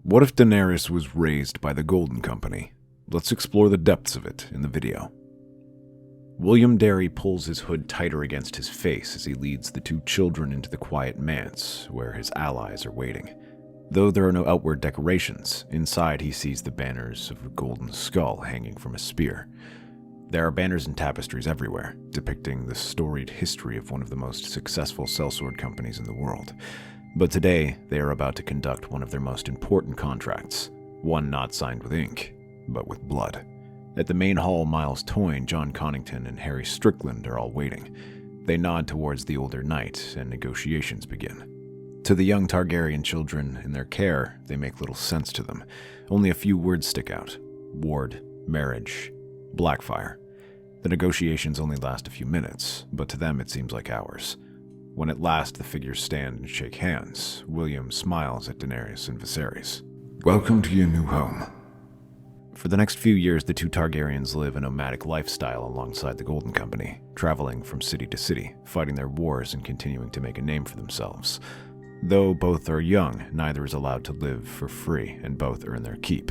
What if Daenerys was raised by the Golden Company? Let's explore the depths of it in the video. Willem Darry pulls his hood tighter against his face as he leads the two children into the quiet manse, where his allies are waiting. Though there are no outward decorations, inside he sees the banners of a golden skull hanging from a spear. There are banners and tapestries everywhere, depicting the storied history of one of the most successful sellsword companies in the world. But today, they are about to conduct one of their most important contracts, one not signed with ink, but with blood. At the main hall, Toyne, Jon Connington, and Harry Strickland are all waiting. They nod towards the older knight, and negotiations begin. To the young Targaryen children in their care, they make little sense to them. Only a few words stick out: ward, marriage, Blackfyre. The negotiations only last a few minutes, but to them it seems like hours. When at last the figures stand and shake hands, William smiles at Daenerys and Viserys. Welcome to your new home. For the next few years, the two Targaryens live a nomadic lifestyle alongside the Golden Company, traveling from city to city, fighting their wars and continuing to make a name for themselves. Though both are young, neither is allowed to live for free, and both earn their keep.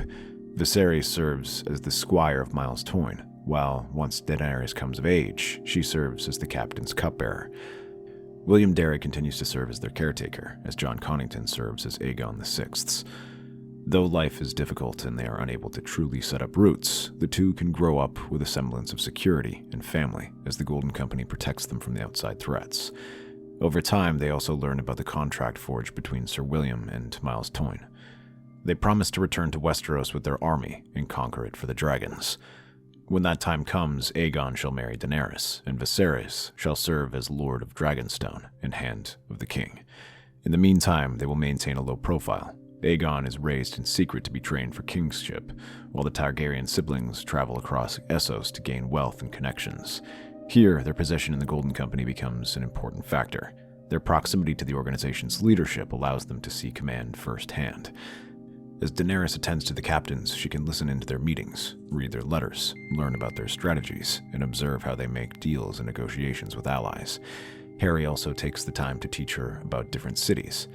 Viserys serves as the squire of Toyne, while once Daenerys comes of age, she serves as the captain's cupbearer. Willem Darry continues to serve as their caretaker, as Jon Connington serves as Aegon VI's. Though life is difficult and they are unable to truly set up roots, the two can grow up with a semblance of security and family as the Golden Company protects them from the outside threats. Over time, they also learn about the contract forged between Sir William and Toyne. They promise to return to Westeros with their army and conquer it for the dragons. When that time comes, Aegon shall marry Daenerys, and Viserys shall serve as Lord of Dragonstone and Hand of the King. In the meantime, they will maintain a low profile. Aegon is raised in secret to be trained for kingship, while the Targaryen siblings travel across Essos to gain wealth and connections. Here, their position in the Golden Company becomes an important factor. Their proximity to the organization's leadership allows them to see command firsthand. As Daenerys attends to the captains, she can listen into their meetings, read their letters, learn about their strategies, and observe how they make deals and negotiations with allies. Harry also takes the time to teach her about different cities,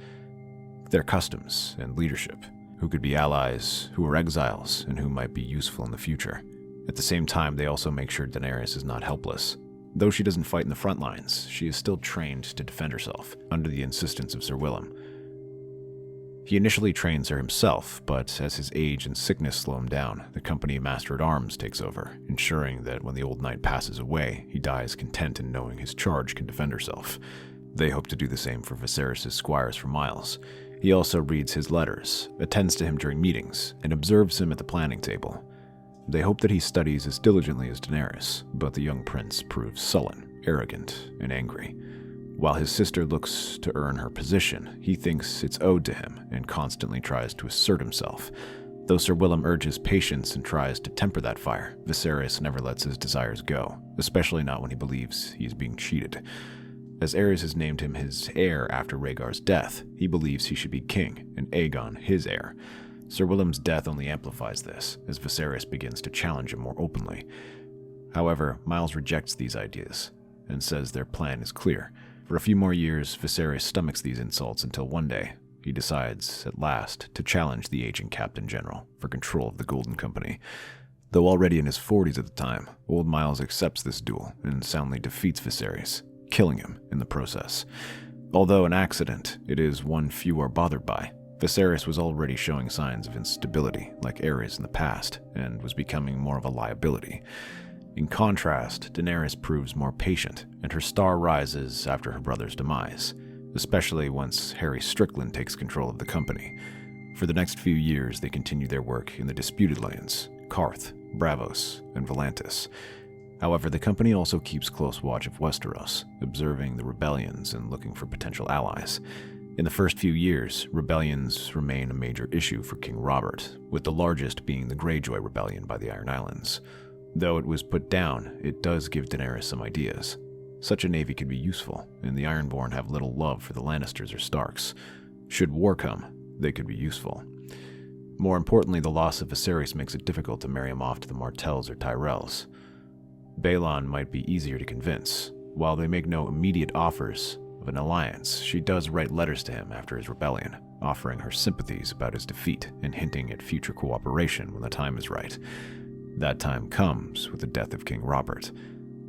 their customs and leadership, who could be allies, who are exiles, and who might be useful in the future. At the same time, they also make sure Daenerys is not helpless. Though she doesn't fight in the front lines, she is still trained to defend herself, under the insistence of Sir Willem. He initially trains her himself, but as his age and sickness slow him down, the company master-at-arms takes over, ensuring that when the old knight passes away, he dies content in knowing his charge can defend herself. They hope to do the same for Viserys' squires for miles. He also reads his letters, attends to him during meetings, and observes him at the planning table. They hope that he studies as diligently as Daenerys, but the young prince proves sullen, arrogant, and angry. While his sister looks to earn her position, he thinks it's owed to him and constantly tries to assert himself. Though Sir Willem urges patience and tries to temper that fire, Viserys never lets his desires go, especially not when he believes he is being cheated. As Aerys has named him his heir after Rhaegar's death, he believes he should be king, and Aegon his heir. Sir Willem's death only amplifies this, as Viserys begins to challenge him more openly. However, Miles rejects these ideas, and says their plan is clear. For a few more years, Viserys stomachs these insults until one day, he decides, at last, to challenge the aging Captain General for control of the Golden Company. Though already in his 40s at the time, old Miles accepts this duel and soundly defeats Viserys, killing him in the process. Although an accident, it is one few are bothered by. Viserys was already showing signs of instability, like Aerys in the past, and was becoming more of a liability. In contrast, Daenerys proves more patient, and her star rises after her brother's demise, especially once Harry Strickland takes control of the company. For the next few years, they continue their work in the disputed lands, Qarth, Braavos, and Volantis. However, the company also keeps close watch of Westeros, observing the rebellions and looking for potential allies. In the first few years, rebellions remain a major issue for King Robert, with the largest being the Greyjoy Rebellion by the Iron Islands. Though it was put down, it does give Daenerys some ideas. Such a navy could be useful, and the Ironborn have little love for the Lannisters or Starks. Should war come, they could be useful. More importantly, the loss of Viserys makes it difficult to marry him off to the Martells or Tyrells. Balon might be easier to convince. While they make no immediate offers, of an alliance, she does write letters to him after his rebellion, offering her sympathies about his defeat and hinting at future cooperation when the time is right. That time comes with the death of King Robert.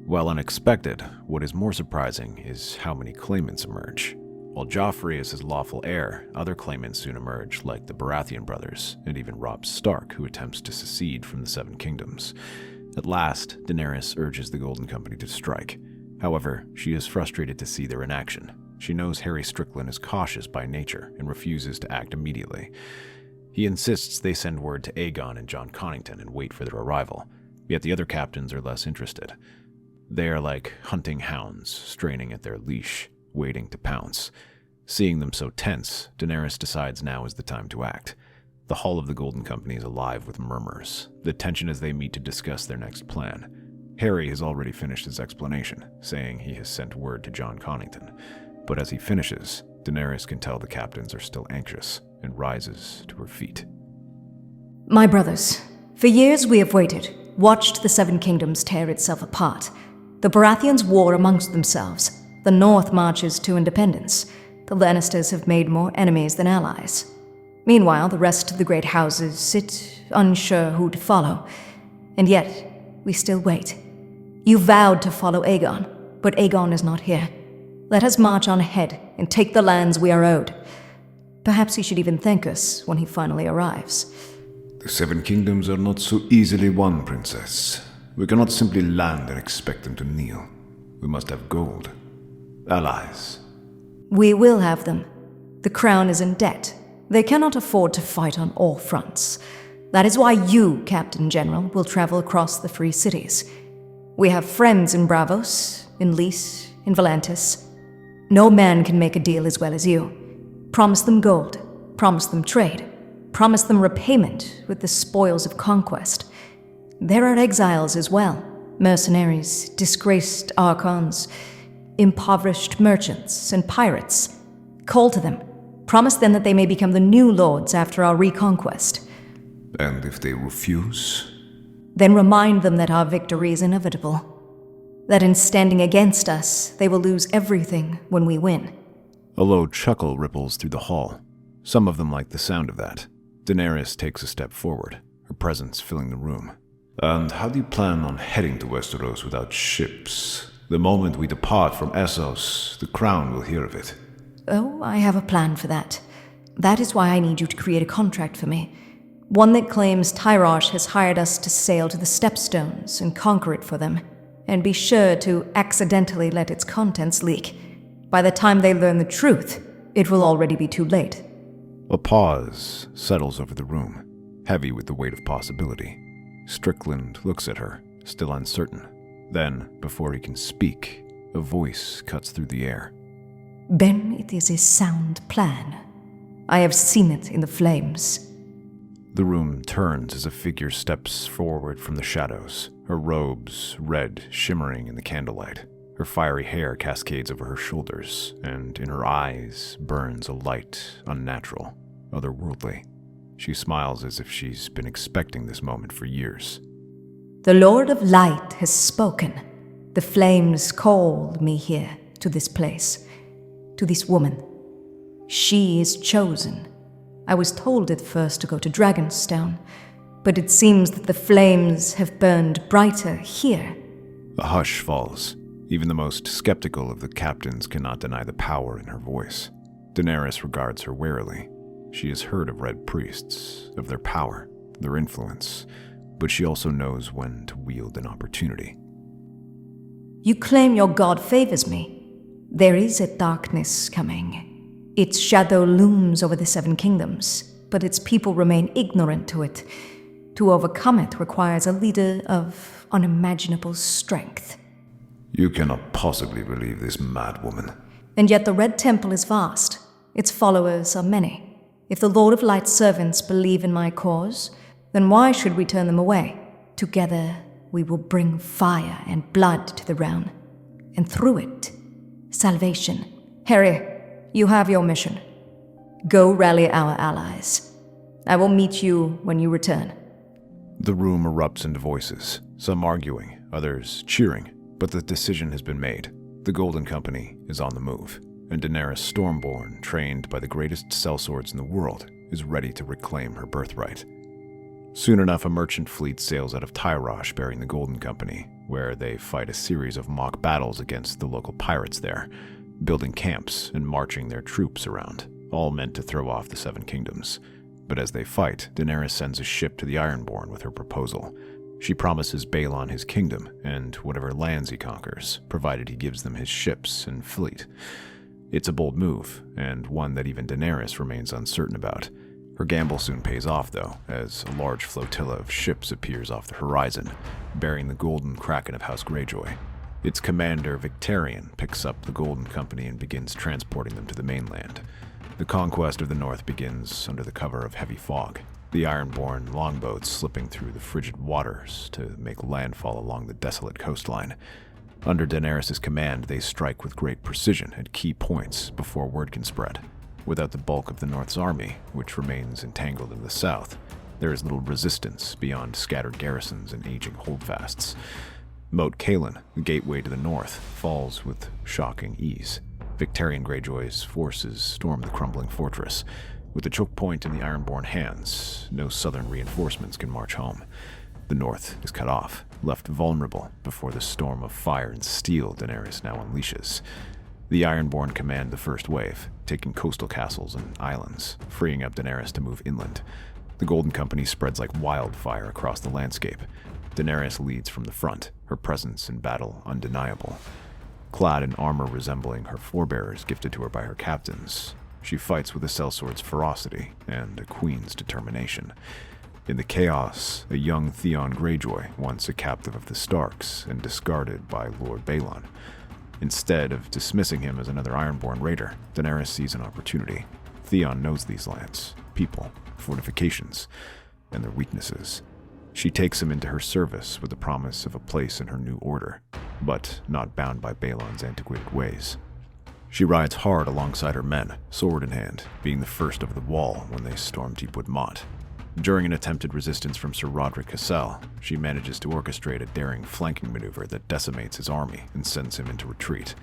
While unexpected, what is more surprising is how many claimants emerge. While Joffrey is his lawful heir, other claimants soon emerge, like the Baratheon brothers, and even Robb Stark, who attempts to secede from the Seven Kingdoms. At last, Daenerys urges the Golden Company to strike. However, she is frustrated to see their inaction. She knows Harry Strickland is cautious by nature and refuses to act immediately. He insists they send word to Aegon and Jon Connington and wait for their arrival, yet the other captains are less interested. They are like hunting hounds, straining at their leash, waiting to pounce. Seeing them so tense, Daenerys decides now is the time to act. The Hall of the Golden Company is alive with murmurs, the tension as they meet to discuss their next plan. Harry has already finished his explanation, saying he has sent word to Jon Connington. But as he finishes, Daenerys can tell the captains are still anxious and rises to her feet. My brothers, for years we have waited, watched the Seven Kingdoms tear itself apart. The Baratheons war amongst themselves. The North marches to independence. The Lannisters have made more enemies than allies. Meanwhile, the rest of the great houses sit unsure who to follow. And yet, we still wait. You vowed to follow Aegon, but Aegon is not here. Let us march on ahead and take the lands we are owed. Perhaps he should even thank us when he finally arrives. The Seven Kingdoms are not so easily won, Princess. We cannot simply land and expect them to kneel. We must have gold. Allies. We will have them. The crown is in debt. They cannot afford to fight on all fronts. That is why you, Captain General, will travel across the free cities. We have friends in Bravos, in Lys, in Volantis. No man can make a deal as well as you. Promise them gold. Promise them trade. Promise them repayment with the spoils of conquest. There are exiles as well. Mercenaries, disgraced archons, impoverished merchants, and pirates. Call to them. Promise them that they may become the new lords after our reconquest. And if they refuse? Then remind them that our victory is inevitable. That in standing against us, they will lose everything when we win. A low chuckle ripples through the hall. Some of them like the sound of that. Daenerys takes a step forward, her presence filling the room. And how do you plan on heading to Westeros without ships? The moment we depart from Essos, the Crown will hear of it. Oh, I have a plan for that. That is why I need you to create a contract for me. One that claims Tyrosh has hired us to sail to the Stepstones and conquer it for them. And be sure to accidentally let its contents leak. By the time they learn the truth, it will already be too late. A pause settles over the room, heavy with the weight of possibility. Strickland looks at her, still uncertain. Then, before he can speak, a voice cuts through the air. Ben, it is a sound plan. I have seen it in the flames. The room turns as a figure steps forward from the shadows, her robes red shimmering in the candlelight. Her fiery hair cascades over her shoulders, and in her eyes burns a light unnatural, otherworldly. She smiles as if she's been expecting this moment for years. The Lord of Light has spoken. The flames called me here, to this place, to this woman. She is chosen. I was told at first to go to Dragonstone, but it seems that the flames have burned brighter here. A hush falls. Even the most skeptical of the captains cannot deny the power in her voice. Daenerys regards her warily. She has heard of Red Priests, of their power, their influence, but she also knows when to wield an opportunity. You claim your god favors me. There is a darkness coming. Its shadow looms over the Seven Kingdoms, but its people remain ignorant to it. To overcome it requires a leader of unimaginable strength. You cannot possibly believe this mad woman. And yet the Red Temple is vast. Its followers are many. If the Lord of Light's servants believe in my cause, then why should we turn them away? Together we will bring fire and blood to the realm. And through it, salvation. Harry, you have your mission. Go rally our allies. I will meet you when you return. The room erupts into voices, some arguing, others cheering, but the decision has been made. The Golden Company is on the move. and Daenerys Stormborn, trained by the greatest sellswords in the world, is ready to reclaim her birthright. Soon enough, a merchant fleet sails out of Tyrosh bearing the Golden Company, where they fight a series of mock battles against the local pirates there, building camps and marching their troops around, all meant to throw off the Seven Kingdoms. But as they fight, Daenerys sends a ship to the Ironborn with her proposal. She promises Balon his kingdom and whatever lands he conquers, provided he gives them his ships and fleet. It's a bold move, and one that even Daenerys remains uncertain about. Her gamble soon pays off, though, as a large flotilla of ships appears off the horizon, bearing the Golden Kraken of House Greyjoy. Its commander, Victarion, picks up the Golden Company and begins transporting them to the mainland. The conquest of the North begins under the cover of heavy fog, the Ironborn longboats slipping through the frigid waters to make landfall along the desolate coastline. Under Daenerys' command, they strike with great precision at key points before word can spread. Without the bulk of the North's army, which remains entangled in the south, there is little resistance beyond scattered garrisons and aging holdfasts. Moat Cailin, the gateway to the north, falls with shocking ease. Victarion Greyjoy's forces storm the crumbling fortress. With the choke point in the Ironborn hands, no southern reinforcements can march home. The north is cut off, left vulnerable before the storm of fire and steel Daenerys now unleashes. The Ironborn command the first wave, taking coastal castles and islands, freeing up Daenerys to move inland. The Golden Company spreads like wildfire across the landscape. Daenerys leads from the front, her presence in battle undeniable. Clad in armor resembling her forebears gifted to her by her captains, she fights with a sellsword's ferocity and a queen's determination. In the chaos, a young Theon Greyjoy, once a captive of the Starks and discarded by Lord Balon. Instead of dismissing him as another Ironborn raider, Daenerys sees an opportunity. Theon knows these lands, people, fortifications, and their weaknesses. She takes him into her service with the promise of a place in her new order, but not bound by Balon's antiquated ways. She rides hard alongside her men, sword in hand, being the first of the wall when they storm Deepwood Motte. During an attempted resistance from Sir Roderick Cassel, she manages to orchestrate a daring flanking maneuver that decimates his army and sends him into retreat.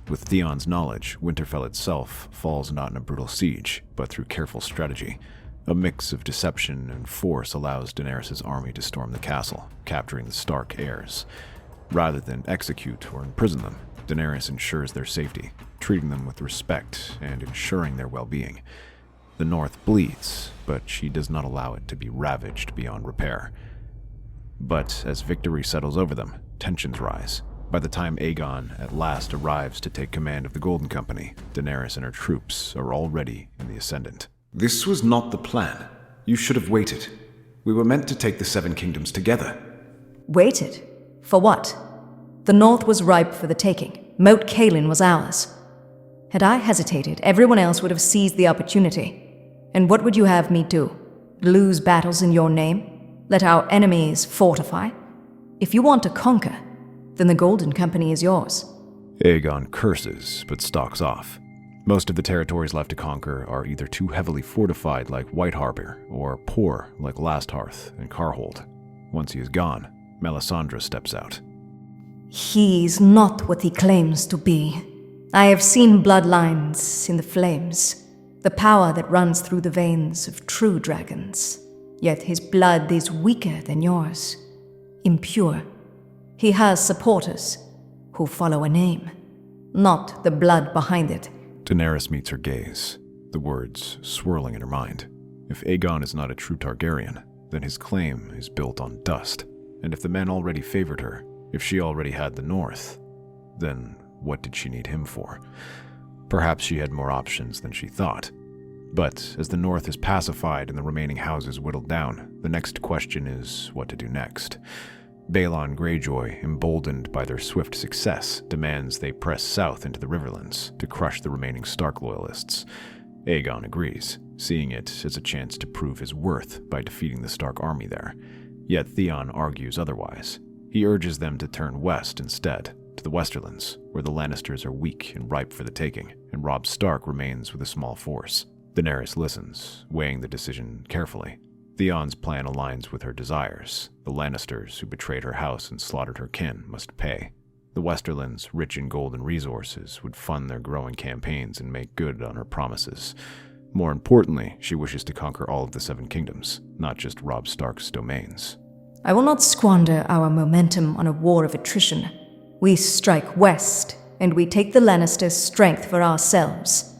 With Theon's knowledge, Winterfell itself falls not in a brutal siege, but through careful strategy. A mix of deception and force allows Daenerys' army to storm the castle, capturing the Stark heirs. Rather than execute or imprison them, Daenerys ensures their safety, treating them with respect and ensuring their well-being. The North bleeds, but she does not allow it to be ravaged beyond repair. But as victory settles over them, tensions rise. By the time Aegon at last arrives to take command of the Golden Company, Daenerys and her troops are already in the ascendant. This was not the plan. You should have waited. We were meant to take the Seven Kingdoms together. Waited? For what? The North was ripe for the taking. Moat Cailin was ours. Had I hesitated, everyone else would have seized the opportunity. And what would you have me do? Lose battles in your name? Let our enemies fortify? If you want to conquer, then the Golden Company is yours. Aegon curses, but stalks off. Most of the territories left to conquer are either too heavily fortified like White Harbor, or poor like Lasthearth and Carhold. Once he is gone, Melisandre steps out. He's not what he claims to be. I have seen bloodlines in the flames, the power that runs through the veins of true dragons. Yet his blood is weaker than yours, impure. He has supporters who follow a name, not the blood behind it. Daenerys meets her gaze, the words swirling in her mind. If Aegon is not a true Targaryen, then his claim is built on dust. And if the men already favored her, if she already had the North, then what did she need him for? Perhaps she had more options than she thought. But as the North is pacified and the remaining houses whittled down, the next question is what to do next. Balon Greyjoy, emboldened by their swift success, demands they press south into the Riverlands to crush the remaining Stark loyalists. Aegon agrees, seeing it as a chance to prove his worth by defeating the Stark army there. Yet Theon argues otherwise. He urges them to turn west instead, to the Westerlands, where the Lannisters are weak and ripe for the taking, and Robb Stark remains with a small force. Daenerys listens, weighing the decision carefully. Theon's plan aligns with her desires. The Lannisters who betrayed her house and slaughtered her kin must pay. The Westerlands, rich in gold and resources, would fund their growing campaigns and make good on her promises. More importantly, she wishes to conquer all of the Seven Kingdoms, not just Robb Stark's domains. I will not squander our momentum on a war of attrition. We strike west, and we take the Lannisters' strength for ourselves.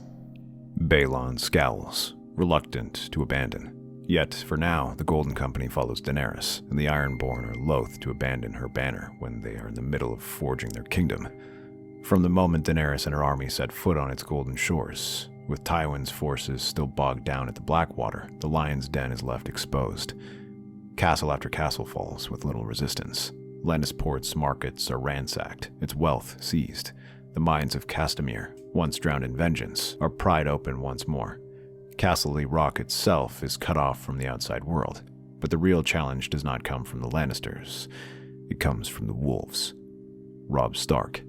Balon scowls, reluctant to abandon. Yet, for now, the Golden Company follows Daenerys, and the Ironborn are loath to abandon her banner when they are in the middle of forging their kingdom. From the moment Daenerys and her army set foot on its golden shores, with Tywin's forces still bogged down at the Blackwater, the Lion's Den is left exposed. Castle after castle falls with little resistance. Lannisport's markets are ransacked, its wealth seized. The mines of Castamere, once drowned in vengeance, are pried open once more. Castle Rock itself is cut off from the outside world, but the real challenge does not come from the Lannisters. It comes from the wolves. Robb Stark.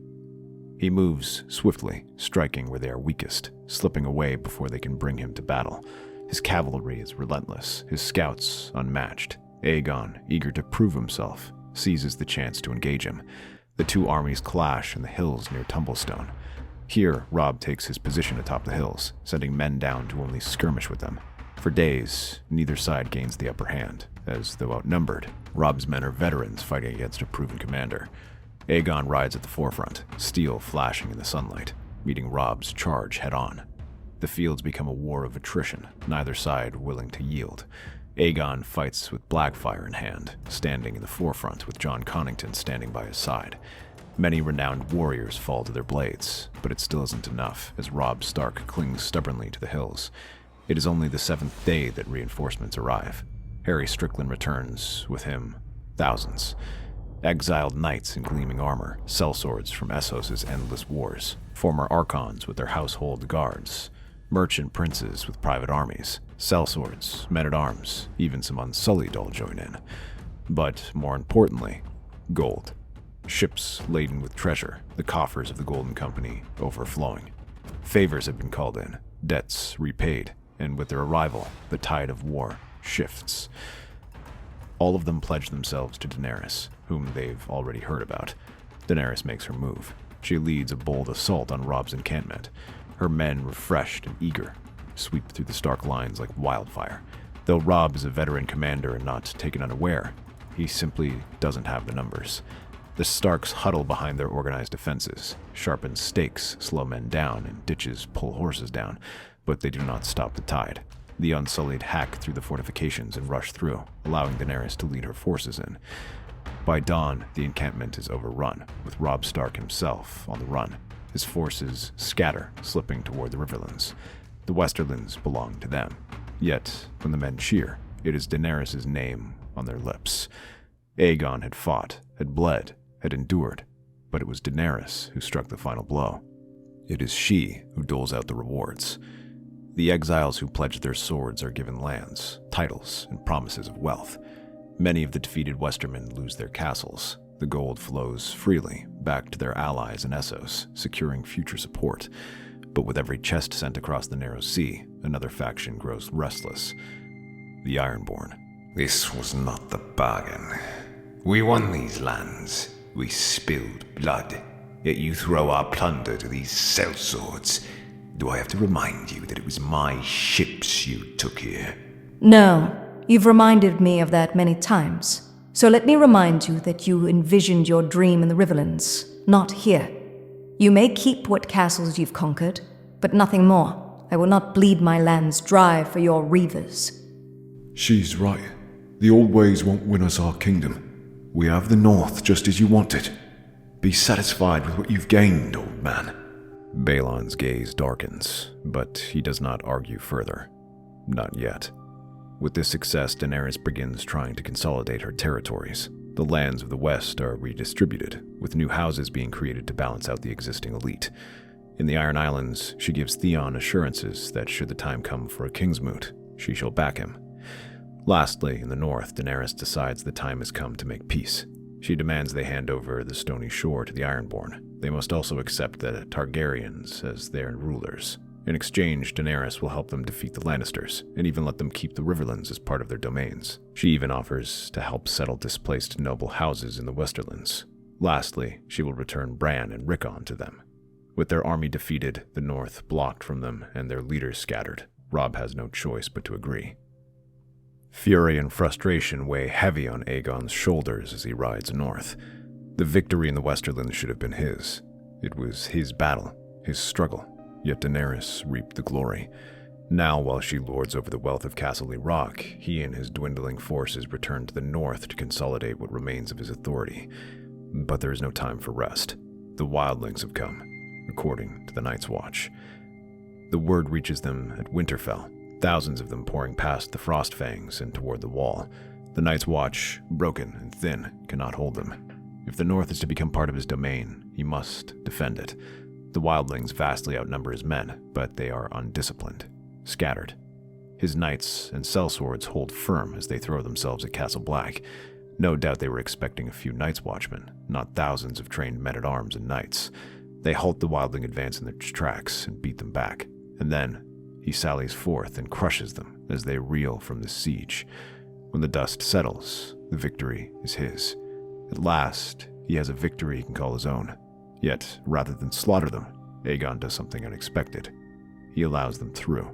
He moves swiftly, striking where they are weakest, slipping away before they can bring him to battle. His cavalry is relentless, his scouts unmatched. Aegon, eager to prove himself, seizes the chance to engage him. The two armies clash in the hills near Tumblestone. Here, Robb takes his position atop the hills, sending men down to only skirmish with them. For days, neither side gains the upper hand, as though outnumbered, Robb's men are veterans fighting against a proven commander. Aegon rides at the forefront, steel flashing in the sunlight, meeting Robb's charge head-on. The fields become a war of attrition, neither side willing to yield. Aegon fights with Blackfyre in hand, standing in the forefront with Jon Connington standing by his side. Many renowned warriors fall to their blades, but it still isn't enough, as Robb Stark clings stubbornly to the hills. It is only the seventh day that reinforcements arrive. Harry Strickland returns, with him thousands. Exiled knights in gleaming armor, sellswords from Essos' endless wars, former archons with their household guards, merchant princes with private armies, sellswords, men-at-arms, even some unsullied all join in. But more importantly, gold. Ships laden with treasure, the coffers of the Golden Company overflowing. Favors have been called in, debts repaid, and with their arrival, the tide of war shifts. All of them pledge themselves to Daenerys, whom they've already heard about. Daenerys makes her move. She leads a bold assault on Robb's encampment. Her men, refreshed and eager, sweep through the Stark lines like wildfire. Though Robb is a veteran commander and not taken unaware, he simply doesn't have the numbers. The Starks huddle behind their organized defenses. Sharpened stakes slow men down and ditches pull horses down, but they do not stop the tide. The Unsullied hack through the fortifications and rush through, allowing Daenerys to lead her forces in. By dawn, the encampment is overrun, with Robb Stark himself on the run. His forces scatter, slipping toward the Riverlands. The Westerlands belong to them. Yet, when the men cheer, it is Daenerys' name on their lips. Aegon had fought, had bled, had endured, but it was Daenerys who struck the final blow. It is she who doles out the rewards. The exiles who pledge their swords are given lands, titles, and promises of wealth. Many of the defeated Westermen lose their castles. The gold flows freely back to their allies in Essos, securing future support. But with every chest sent across the narrow sea, another faction grows restless. The Ironborn. This was not the bargain. We won these lands. We spilled blood. Yet you throw our plunder to these sellswords. Do I have to remind you that it was my ships you took here? No, you've reminded me of that many times. So let me remind you that you envisioned your dream in the Riverlands, not here. You may keep what castles you've conquered, but nothing more. I will not bleed my lands dry for your reavers. She's right. The old ways won't win us our kingdom. We have the North just as you want it. Be satisfied with what you've gained, old man. Balon's gaze darkens, but he does not argue further. Not yet. With this success, Daenerys begins trying to consolidate her territories. The lands of the West are redistributed, with new houses being created to balance out the existing elite. In the Iron Islands, she gives Theon assurances that should the time come for a Kingsmoot, she shall back him. Lastly, in the north, Daenerys decides the time has come to make peace. She demands they hand over the Stony Shore to the Ironborn. They must also accept the Targaryens as their rulers. In exchange, Daenerys will help them defeat the Lannisters, and even let them keep the Riverlands as part of their domains. She even offers to help settle displaced noble houses in the Westerlands. Lastly, she will return Bran and Rickon to them. With their army defeated, the North blocked from them, and their leaders scattered, Robb has no choice but to agree. Fury and frustration weigh heavy on Aegon's shoulders as he rides north. The victory in the Westerlands should have been his. It was his battle, his struggle, yet Daenerys reaped the glory. Now, while she lords over the wealth of Castle Rock, he and his dwindling forces return to the north to consolidate what remains of his authority. But there is no time for rest. The wildlings have come, according to the Night's Watch. The word reaches them at Winterfell, thousands of them pouring past the Frostfangs and toward the wall. The Night's Watch, broken and thin, cannot hold them. If the North is to become part of his domain, he must defend it. The wildlings vastly outnumber his men, but they are undisciplined, scattered. His knights and sellswords hold firm as they throw themselves at Castle Black. No doubt they were expecting a few Night's Watchmen, not thousands of trained men-at-arms and knights. They halt the wildling advance in their tracks and beat them back, and then he sallies forth and crushes them as they reel from the siege. When the dust settles, the victory is his. At last, he has a victory he can call his own. Yet, rather than slaughter them, Aegon does something unexpected. He allows them through.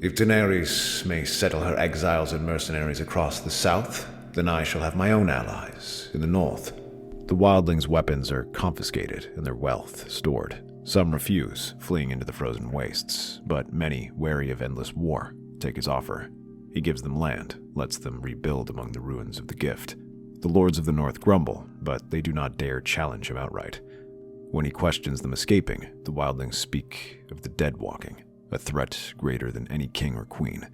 If Daenerys may settle her exiles and mercenaries across the south, then I shall have my own allies in the north. The wildlings' weapons are confiscated and their wealth stored. Some refuse, fleeing into the frozen wastes, but many, wary of endless war, take his offer. He gives them land, lets them rebuild among the ruins of the gift. The lords of the north grumble, but they do not dare challenge him outright. When he questions them escaping, the wildlings speak of the dead walking, a threat greater than any king or queen.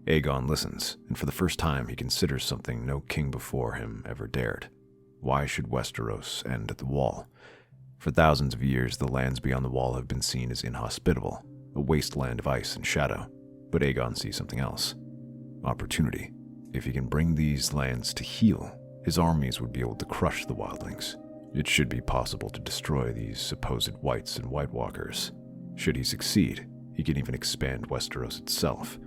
Aegon listens, and for the first time he considers something no king before him ever dared. Why should Westeros end at the Wall? For thousands of years, the lands beyond the Wall have been seen as inhospitable, a wasteland of ice and shadow. But Aegon sees something else. Opportunity. If he can bring these lands to heal, his armies would be able to crush the wildlings. It should be possible to destroy these supposed whites and White Walkers. Should he succeed, he can even expand Westeros itself.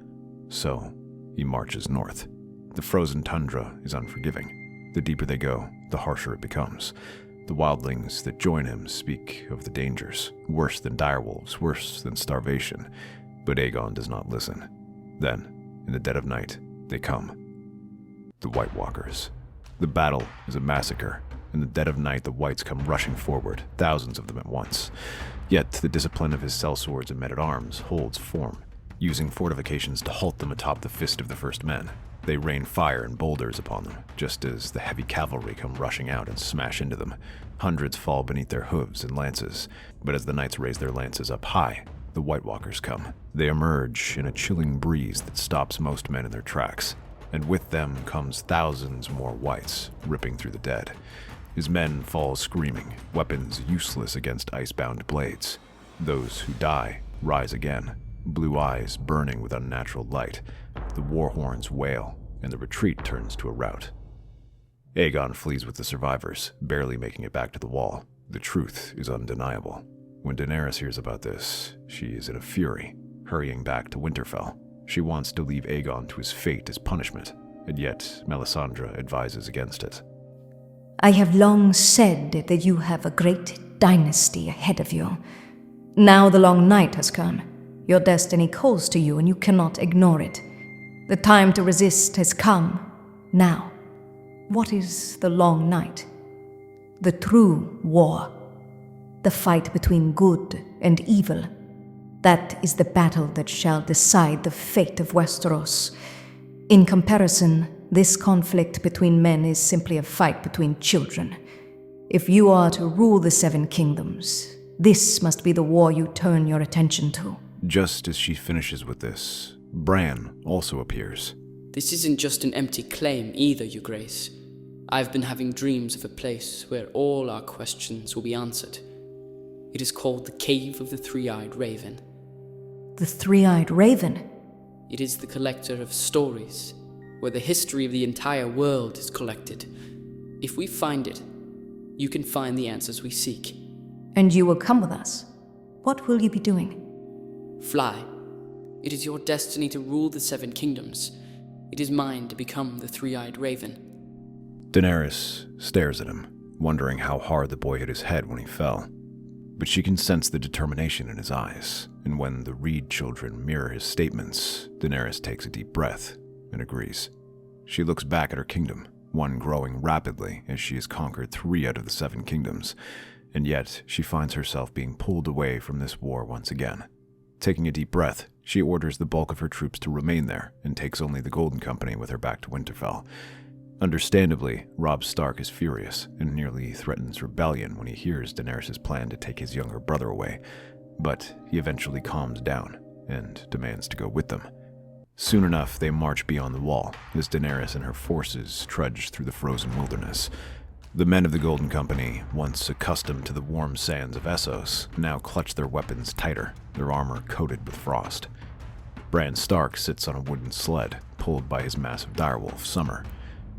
So, he marches north. The frozen tundra is unforgiving. The deeper they go, the harsher it becomes. The wildlings that join him speak of the dangers, worse than direwolves, worse than starvation. But Aegon does not listen. Then, in the dead of night, they come. The White Walkers. The battle is a massacre. In the dead of night, the Whites come rushing forward, thousands of them at once. Yet, the discipline of his sellswords and men-at-arms holds form, using fortifications to halt them atop the fist of the first men. They rain fire and boulders upon them, just as the heavy cavalry come rushing out and smash into them. Hundreds fall beneath their hooves and lances, but as the knights raise their lances up high, the White Walkers come. They emerge in a chilling breeze that stops most men in their tracks, and with them comes thousands more whites, ripping through the dead. His men fall screaming, weapons useless against ice-bound blades. Those who die rise again, blue eyes burning with unnatural light. The war horns wail, and the retreat turns to a rout. Aegon flees with the survivors, barely making it back to the Wall. The truth is undeniable. When Daenerys hears about this, she is in a fury, hurrying back to Winterfell. She wants to leave Aegon to his fate as punishment, and yet Melisandre advises against it. I have long said that you have a great dynasty ahead of you. Now the long night has come. Your destiny calls to you, and you cannot ignore it. The time to resist has come. Now, what is the long night? The true war. The fight between good and evil. That is the battle that shall decide the fate of Westeros. In comparison, this conflict between men is simply a fight between children. If you are to rule the Seven Kingdoms, this must be the war you turn your attention to. Just as she finishes with this, Bran also appears. This isn't just an empty claim either, Your Grace. I've been having dreams of a place where all our questions will be answered. It is called the Cave of the Three-Eyed Raven. The Three-Eyed Raven? It is the collector of stories, where the history of the entire world is collected. If we find it, you can find the answers we seek. And you will come with us. What will you be doing? Fly. It is your destiny to rule the Seven Kingdoms. It is mine to become the Three-Eyed Raven. Daenerys stares at him, wondering how hard the boy hit his head when he fell. But she can sense the determination in his eyes, and when the Reed children mirror his statements, Daenerys takes a deep breath and agrees. She looks back at her kingdom, one growing rapidly as she has conquered 3 out of the 7 kingdoms, and yet she finds herself being pulled away from this war once again. Taking a deep breath, she orders the bulk of her troops to remain there and takes only the Golden Company with her back to Winterfell. Understandably, Robb Stark is furious and nearly threatens rebellion when he hears Daenerys' plan to take his younger brother away, but he eventually calms down and demands to go with them. Soon enough, they march beyond the wall as Daenerys and her forces trudge through the frozen wilderness. The men of the Golden Company, once accustomed to the warm sands of Essos, now clutch their weapons tighter, their armor coated with frost. Bran Stark sits on a wooden sled, pulled by his massive direwolf, Summer.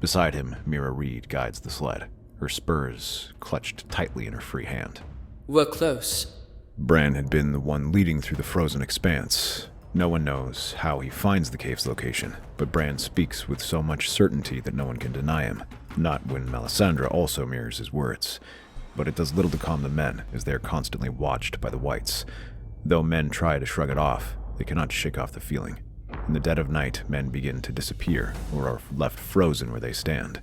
Beside him, Mira Reed guides the sled, her spurs clutched tightly in her free hand. We're close. Bran had been the one leading through the frozen expanse. No one knows how he finds the cave's location, but Bran speaks with so much certainty that no one can deny him, not when Melisandre also mirrors his words. But it does little to calm the men, as they are constantly watched by the Whites. Though men try to shrug it off, they cannot shake off the feeling. In the dead of night, men begin to disappear, or are left frozen where they stand.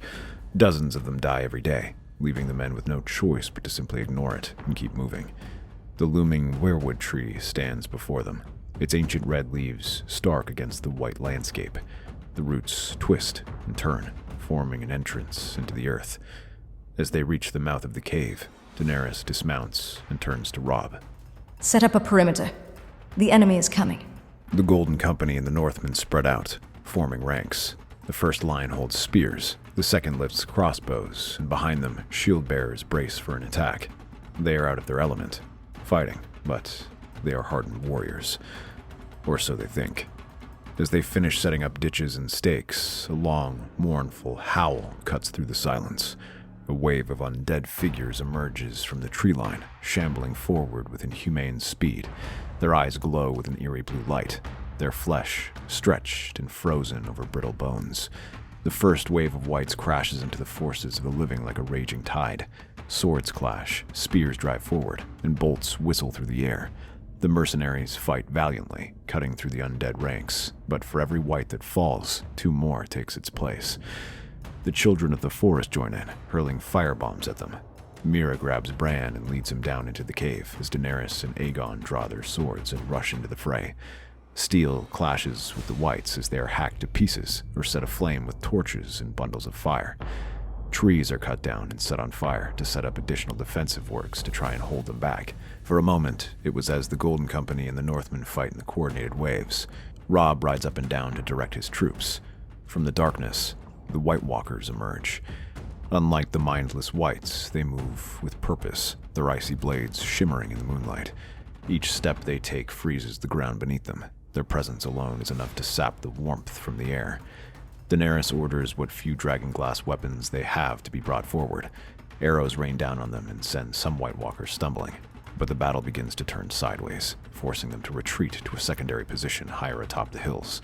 Dozens of them die every day, leaving the men with no choice but to simply ignore it and keep moving. The looming weirwood tree stands before them, its ancient red leaves stark against the white landscape. The roots twist and turn, forming an entrance into the earth. As they reach the mouth of the cave, Daenerys dismounts and turns to Robb. Set up a perimeter. The enemy is coming. The Golden Company and the Northmen spread out, forming ranks. The first line holds spears, the second lifts crossbows, and behind them, shield-bearers brace for an attack. They are out of their element, fighting, but they are hardened warriors. Or so they think. As they finish setting up ditches and stakes, a long, mournful howl cuts through the silence. A wave of undead figures emerges from the tree line, shambling forward with inhumane speed. Their eyes glow with an eerie blue light, their flesh stretched and frozen over brittle bones. The first wave of Whites crashes into the forces of the living like a raging tide. Swords clash, spears drive forward, and bolts whistle through the air. The mercenaries fight valiantly, cutting through the undead ranks, but for every White that falls, 2 more takes its place. The children of the forest join in, hurling firebombs at them. Mira grabs Bran and leads him down into the cave as Daenerys and Aegon draw their swords and rush into the fray. Steel clashes with the Whites as they are hacked to pieces or set aflame with torches and bundles of fire. Trees are cut down and set on fire to set up additional defensive works to try and hold them back. For a moment, it was as the Golden Company and the Northmen fight in the coordinated waves. Robb rides up and down to direct his troops. From the darkness, the White Walkers emerge. Unlike the mindless Whites, they move with purpose, their icy blades shimmering in the moonlight. Each step they take freezes the ground beneath them. Their presence alone is enough to sap the warmth from the air. Daenerys orders what few dragonglass weapons they have to be brought forward. Arrows rain down on them and send some White Walkers stumbling. But the battle begins to turn sideways, forcing them to retreat to a secondary position higher atop the hills.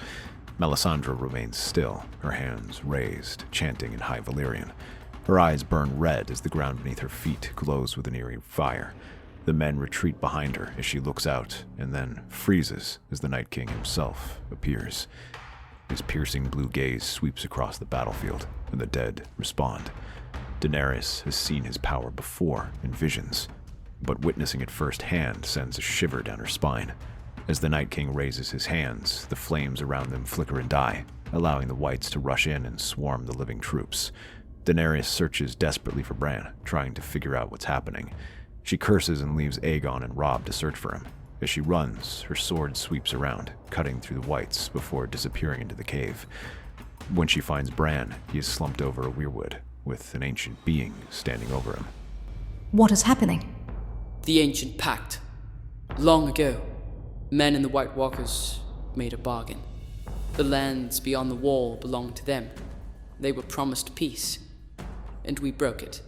Melisandre remains still, her hands raised, chanting in High Valyrian. Her eyes burn red as the ground beneath her feet glows with an eerie fire. The men retreat behind her as she looks out, and then freezes as the Night King himself appears. His piercing blue gaze sweeps across the battlefield, and the dead respond. Daenerys has seen his power before in visions, but witnessing it firsthand sends a shiver down her spine. As the Night King raises his hands, the flames around them flicker and die, allowing the Whites to rush in and swarm the living troops. Daenerys searches desperately for Bran, trying to figure out what's happening. She curses and leaves Aegon and Robb to search for him. As she runs, her sword sweeps around, cutting through the Whites before disappearing into the cave. When she finds Bran, he is slumped over a weirwood, with an ancient being standing over him. What is happening? The ancient pact. Long ago, men and the White Walkers made a bargain. The lands beyond the wall belonged to them. They were promised peace, and we broke it.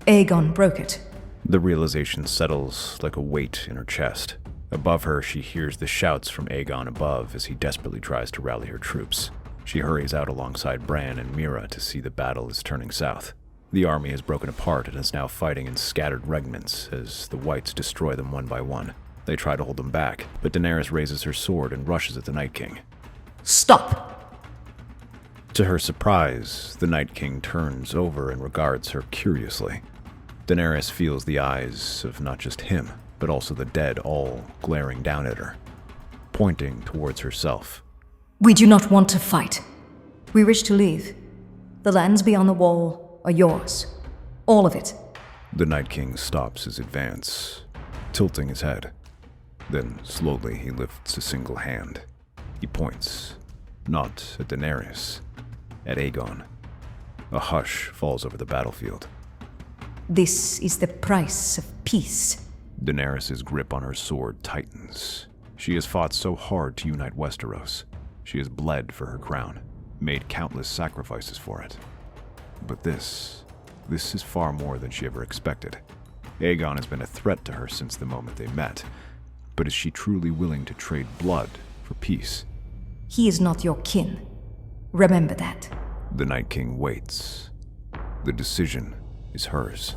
Aegon broke it. The realization settles like a weight in her chest. Above her, she hears the shouts from Aegon above as he desperately tries to rally her troops. She hurries out alongside Bran and Mira to see the battle is turning south. The army has broken apart and is now fighting in scattered regiments as the Whites destroy them one by one. They try to hold them back, but Daenerys raises her sword and rushes at the Night King. Stop! To her surprise, the Night King turns over and regards her curiously. Daenerys feels the eyes of not just him, but also the dead all glaring down at her, pointing towards herself. We do not want to fight. We wish to leave. The lands beyond the wall are yours. All of it. The Night King stops his advance, tilting his head. Then slowly he lifts a single hand. He points, not at Daenerys, at Aegon. A hush falls over the battlefield. This is the price of peace. Daenerys' grip on her sword tightens. She has fought so hard to unite Westeros. She has bled for her crown, made countless sacrifices for it. But this is far more than she ever expected. Aegon has been a threat to her since the moment they met. But is she truly willing to trade blood for peace? He is not your kin. Remember that. The Night King waits. The decision is hers.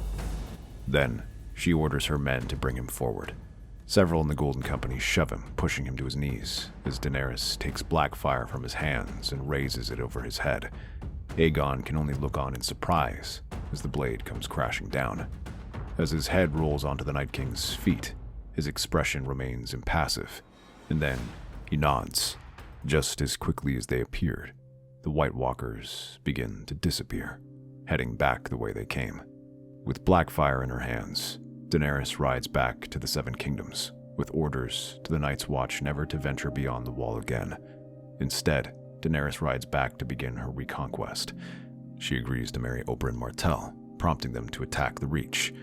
Then, she orders her men to bring him forward. Several in the Golden Company shove him, pushing him to his knees, as Daenerys takes Blackfyre from his hands and raises it over his head. Aegon can only look on in surprise as the blade comes crashing down. As his head rolls onto the Night King's feet, his expression remains impassive, and then he nods. Just as quickly as they appeared, the White Walkers begin to disappear, heading back the way they came. With Blackfyre in her hands, Daenerys rides back to the Seven Kingdoms, with orders to the Night's Watch never to venture beyond the wall again. Instead, Daenerys rides back to begin her reconquest. She agrees to marry Oberyn Martell, prompting them to attack the Reach.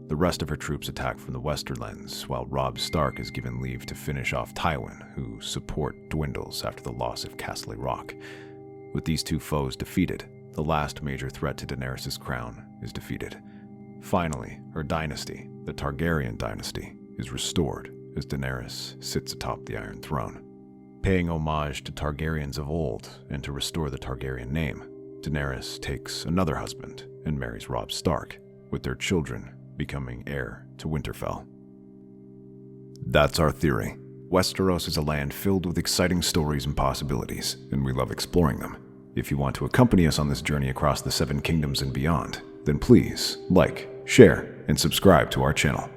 The rest of her troops attack from the Westerlands, while Robb Stark is given leave to finish off Tywin, whose support dwindles after the loss of Castle Rock. With these two foes defeated, the last major threat to Daenerys' crown is defeated. Finally, her dynasty, the Targaryen dynasty, is restored as Daenerys sits atop the Iron Throne. Paying homage to Targaryens of old and to restore the Targaryen name, Daenerys takes another husband and marries Robb Stark, with their children becoming heir to Winterfell. That's our theory. Westeros is a land filled with exciting stories and possibilities, and we love exploring them. If you want to accompany us on this journey across the Seven Kingdoms and beyond, then please like, share, and subscribe to our channel.